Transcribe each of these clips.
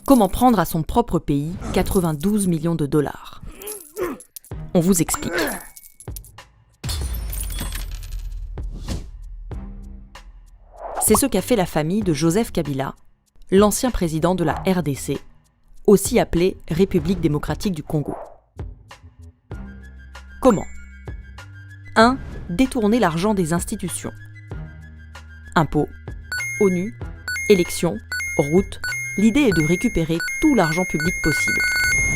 Comment prendre à son propre pays 92 millions de dollars? On vous explique. C'est ce qu'a fait la famille de Joseph Kabila, l'ancien président de la RDC, aussi appelée République démocratique du Congo. Comment? 1. Détourner l'argent des institutions. Impôts, ONU, élections, routes. L'idée est de récupérer tout l'argent public possible.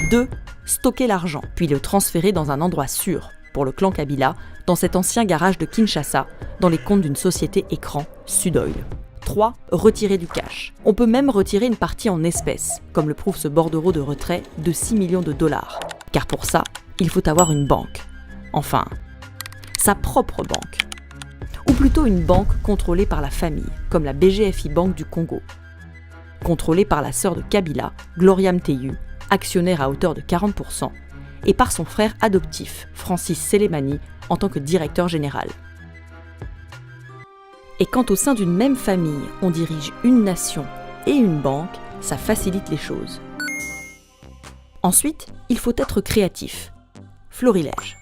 2. Stocker l'argent, puis le transférer dans un endroit sûr, pour le clan Kabila, dans cet ancien garage de Kinshasa, dans les comptes d'une société écran, Sudoil. 3. Retirer du cash. On peut même retirer une partie en espèces, comme le prouve ce bordereau de retrait de 6 millions de dollars. Car pour ça, il faut avoir une banque. Enfin, sa propre banque. Ou plutôt une banque contrôlée par la famille, comme la BGFI Banque du Congo. Contrôlée par la sœur de Kabila, Gloria Mteyu, actionnaire à hauteur de 40%, et par son frère adoptif, Francis Selemani, en tant que directeur général. Et quand au sein d'une même famille, on dirige une nation et une banque, ça facilite les choses. Ensuite, il faut être créatif. Florilège.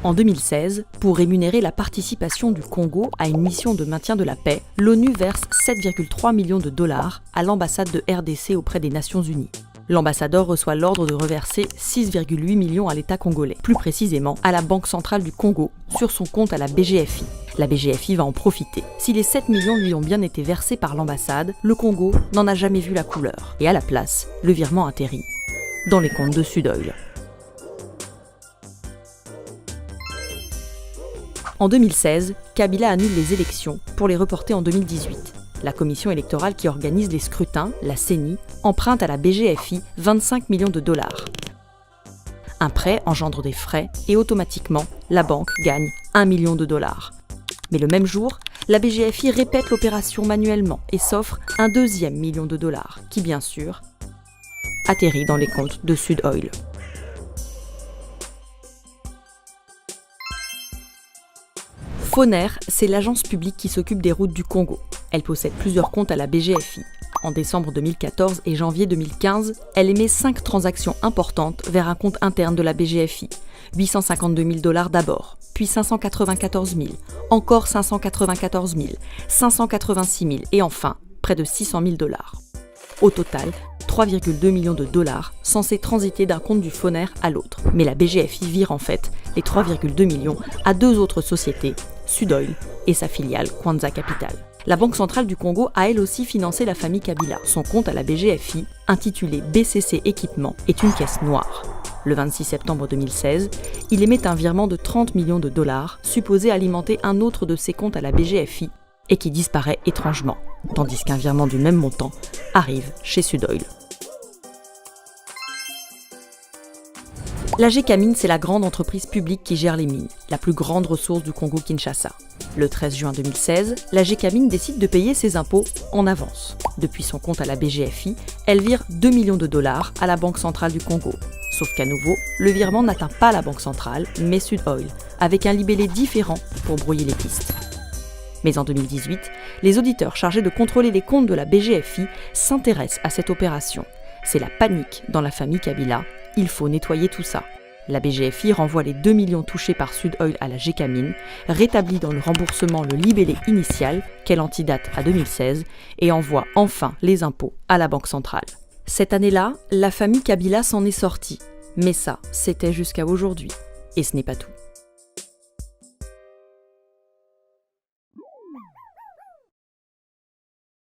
En 2016, pour rémunérer la participation du Congo à une mission de maintien de la paix, l'ONU verse 7,3 millions de dollars à l'ambassade de RDC auprès des Nations Unies. L'ambassadeur reçoit l'ordre de reverser 6,8 millions à l'État congolais, plus précisément à la Banque centrale du Congo, sur son compte à la BGFI. La BGFI va en profiter. Si les 7 millions lui ont bien été versés par l'ambassade, le Congo n'en a jamais vu la couleur. Et à la place, le virement atterrit dans les comptes de Sudoil. En 2016, Kabila annule les élections pour les reporter en 2018. La commission électorale qui organise les scrutins, la CENI, emprunte à la BGFI 25 millions de dollars. Un prêt engendre des frais et automatiquement, la banque gagne 1 million de dollars. Mais le même jour, la BGFI répète l'opération manuellement et s'offre un deuxième million de dollars qui, bien sûr, atterrit dans les comptes de Sudoil. Foner, c'est l'agence publique qui s'occupe des routes du Congo. Elle possède plusieurs comptes à la BGFI. En décembre 2014 et janvier 2015, elle émet 5 transactions importantes vers un compte interne de la BGFI. 852 000 dollars d'abord, puis 594 000, encore 594 000, 586 000 et enfin près de 600 000 dollars. Au total, 3,2 millions de dollars censés transiter d'un compte du Foner à l'autre. Mais la BGFI vire en fait les 3,2 millions à 2 autres sociétés, Sudoil et sa filiale Kwanza Capital. La Banque centrale du Congo a elle aussi financé la famille Kabila. Son compte à la BGFI, intitulé BCC Équipement, est une caisse noire. Le 26 septembre 2016, il émet un virement de 30 millions de dollars, supposé alimenter un autre de ses comptes à la BGFI, et qui disparaît étrangement, tandis qu'un virement du même montant arrive chez Sudoil. La Gécamine, c'est la grande entreprise publique qui gère les mines, la plus grande ressource du Congo-Kinshasa. Le 13 juin 2016, la Gécamine décide de payer ses impôts en avance. Depuis son compte à la BGFI, elle vire 2 millions de dollars à la Banque centrale du Congo. Sauf qu'à nouveau, le virement n'atteint pas la Banque centrale, mais Sudoil, avec un libellé différent pour brouiller les pistes. Mais en 2018, les auditeurs chargés de contrôler les comptes de la BGFI s'intéressent à cette opération. C'est la panique dans la famille Kabila. Il faut nettoyer tout ça. La BGFI renvoie les 2 millions touchés par Sudoil à la Gécamine, rétablit dans le remboursement le libellé initial, qu'elle antidate à 2016, et envoie enfin les impôts à la Banque centrale. Cette année-là, la famille Kabila s'en est sortie. Mais ça, c'était jusqu'à aujourd'hui. Et ce n'est pas tout.